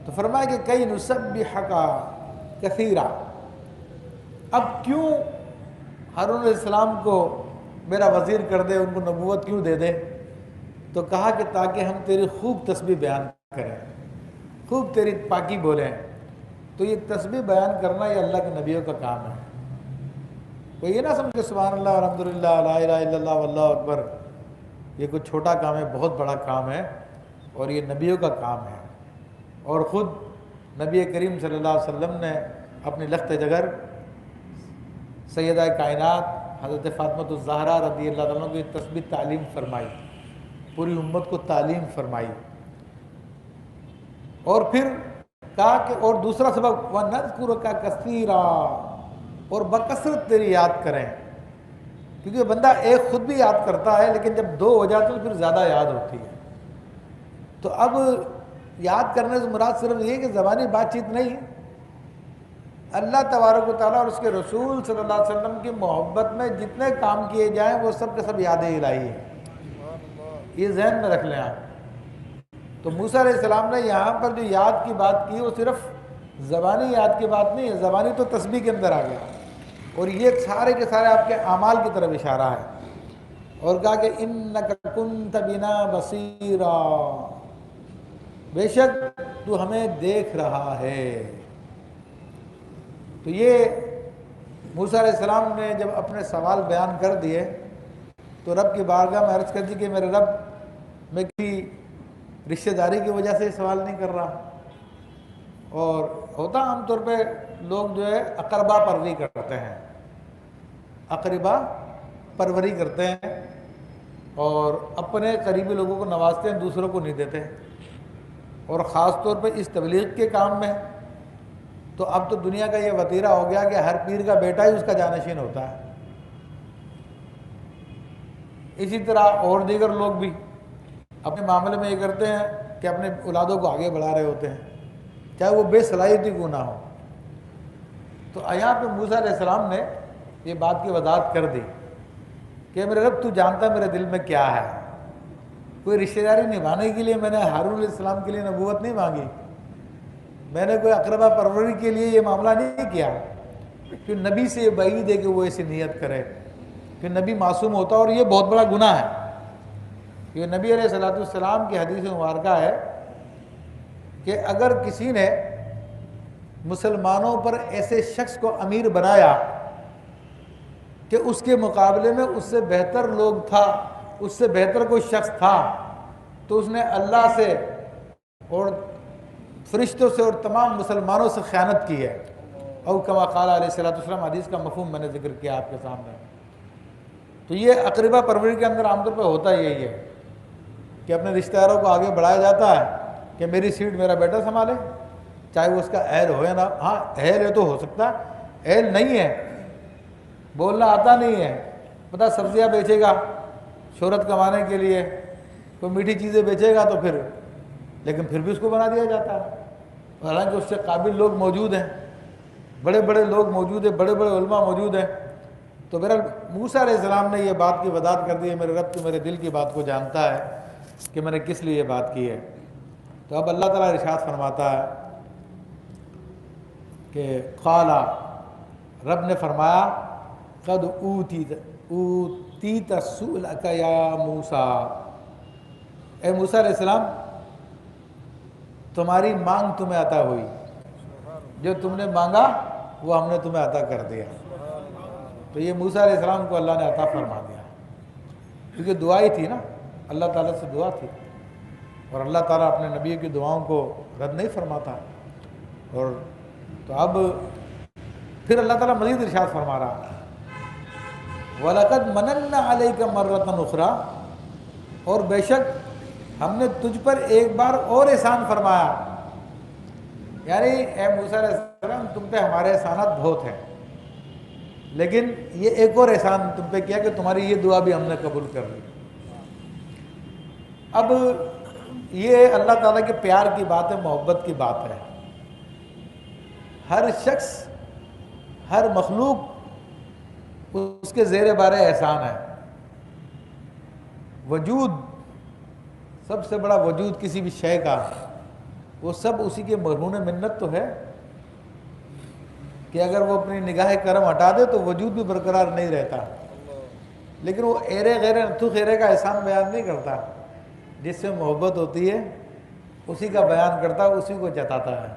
تو فرمایا کہ کئی نسبحک کثیرا، اب کیوں ہارون علیہ السلام کو میرا وزیر کر دے، ان کو نبوت کیوں دے دے؟ تو کہا کہ تاکہ ہم تیری خوب تسبیح بیان کریں، خوب تیری پاکی بولیں۔ تو یہ تسبیح بیان کرنا یہ اللہ کے نبیوں کا کام ہے۔ کوئی یہ نہ سمجھ کہ سبحان اللہ الحمدللہ لا الہ الا اللہ واللہ اکبر یہ کوئی چھوٹا کام ہے، بہت بڑا کام ہے، اور یہ نبیوں کا کام ہے۔ اور خود نبی کریم صلی اللہ علیہ وسلم نے اپنی لخت جگر سیدہ کائنات حضرت فاطمہ الزہرا رضی اللہ عنہ کو یہ تسبیح تعلیم فرمائی، پوری امت کو تعلیم فرمائی۔ اور پھر کہا کہ اور دوسرا سبب وَنَذْكُرَكَ كَثِيرًا، اور بکثرت تیری یاد کریں، کیونکہ بندہ ایک خود بھی یاد کرتا ہے لیکن جب دو ہو جاتے ہیں پھر زیادہ یاد ہوتی ہے۔ تو اب یاد کرنے سے مراد صرف یہ کہ زبانی بات چیت نہیں، اللہ تبارک و تعالیٰ اور اس کے رسول صلی اللہ علیہ وسلم کی محبت میں جتنے کام کیے جائیں وہ سب کے سب یاد الہی ہیں، یہ ذہن میں رکھ لیں آپ۔ تو موسیٰ علیہ السلام نے یہاں پر جو یاد کی بات کی وہ صرف زبانی یاد کی بات نہیں ہے، زبانی تو تسبیح کے اندر آ گیا، اور یہ سارے کے سارے آپ کے اعمال کی طرف اشارہ ہے۔ اور کہا کہ اِنَّكَ كُنْتَ بِنَا بَصِيرًا، بے شک تو ہمیں دیکھ رہا ہے۔ تو یہ موسیٰ علیہ السلام نے جب اپنے سوال بیان کر دیے تو رب کی بارگاہ میں عرض کر دی کہ میرے رب، میں کی رشتہ داری کی وجہ سے سوال نہیں کر رہا، اور ہوتا عام طور پہ لوگ جو ہے اقربا پروری کرتے ہیں، اقربا پروری کرتے ہیں اور اپنے قریبی لوگوں کو نوازتے ہیں، دوسروں کو نہیں دیتے، اور خاص طور پہ اس تبلیغ کے کام میں تو اب تو دنیا کا یہ وتیرہ ہو گیا کہ ہر پیر کا بیٹا ہی اس کا جانشین ہوتا ہے۔ اسی طرح اور دیگر لوگ بھی اپنے معاملے میں یہ کرتے ہیں کہ اپنے اولادوں کو آگے بڑھا رہے ہوتے ہیں، چاہے وہ بے صلاحیتی کیوں نہ ہو۔ تو یہاں پہ موسیٰ علیہ السلام نے یہ بات کی وضاحت کر دی کہ میرے رب تو جانتا میرے دل میں کیا ہے، کوئی رشتہ داری نبھانے کے لیے میں نے ہارون علیہ السلام کے لیے نبوت نہیں مانگی، میں نے کوئی اقربا پروری کے لیے یہ معاملہ نہیں کیا، کہ نبی سے یہ بعید ہے کہ وہ ایسی نیت کرے، کہ نبی معصوم ہوتا، اور یہ بہت بڑا گناہ ہے۔ یہ نبی علیہ السلام کی حدیث مبارکہ ہے کہ اگر کسی نے مسلمانوں پر ایسے شخص کو امیر بنایا کہ اس کے مقابلے میں اس سے بہتر لوگ تھا، اس سے بہتر کوئی شخص تھا، تو اس نے اللہ سے اور فرشتوں سے اور تمام مسلمانوں سے خیانت کی ہے۔ او کما قال علیہ السلام، حدیث کا مفہوم میں نے ذکر کیا آپ کے سامنے۔ تو یہ اقربا پروری کے اندر عام طور پہ ہوتا یہی ہے کہ اپنے رشتہ داروں کو آگے بڑھایا جاتا ہے کہ میری سیٹ میرا بیٹا سنبھالے، چاہے وہ اس کا اہل ہو یا نہ، ہاں اہل ہے تو ہو سکتا ہے، اہل نہیں ہے، بولنا آتا نہیں ہے، پتہ سبزیاں بیچے گا شہرت کمانے کے لیے، کوئی میٹھی چیزیں بیچے گا تو پھر، لیکن پھر بھی اس کو بنا دیا جاتا ہے، حالانکہ اس سے قابل لوگ موجود ہیں، بڑے بڑے لوگ موجود ہیں، بڑے بڑے علماء موجود ہیں۔ تو بہرحال موسیٰ علیہ السلام نے یہ بات کی وضاحت کر دی ہے، میرے رب تو میرے دل کی بات کو جانتا ہے کہ میں نے کس لیے یہ بات کی ہے۔ تو اب اللہ تعالیٰ ارشاد فرماتا ہے کہ قال، رب نے فرمایا قد اوتیت سؤلک یا موسیٰ، اے موسیٰ علیہ السلام تمہاری مانگ تمہیں عطا ہوئی، جو تم نے مانگا وہ ہم نے تمہیں عطا کر دیا۔ تو یہ موسیٰ علیہ السلام کو اللہ نے عطا فرما دیا، کیونکہ دعا ہی تھی نا، اللہ تعالیٰ سے دعا تھی، اور اللہ تعالیٰ اپنے نبی کی دعاؤں کو رد نہیں فرماتا۔ اور تو اب پھر اللہ تعالیٰ مزید ارشاد فرما رہا ہے وَلَقَدْ مَنَنَّا عَلَيْكَ مَرَّةً أُخْرَى، اور بے شک ہم نے تجھ پر ایک بار اور احسان فرمایا، یعنی اے موسیٰ علیہ السلام تم پہ ہمارے احسانات بہت ہیں، لیکن یہ ایک اور احسان تم پہ کیا کہ تمہاری یہ دعا بھی ہم نے قبول کر لی۔ اب یہ اللہ تعالیٰ کے پیار کی بات ہے، محبت کی بات ہے۔ ہر شخص، ہر مخلوق اس کے زیر بار احسان ہے۔ وجود، سب سے بڑا وجود کسی بھی شے کا، وہ سب اسی کے مرہون منت تو ہے کہ اگر وہ اپنی نگاہ کرم ہٹا دے تو وجود بھی برقرار نہیں رہتا. لیکن وہ ایرے غیرے نتھو خیرے کا احسان بیان نہیں کرتا. جس سے محبت ہوتی ہے اسی کا بیان کرتا ہے, اسی کو جتاتا ہے.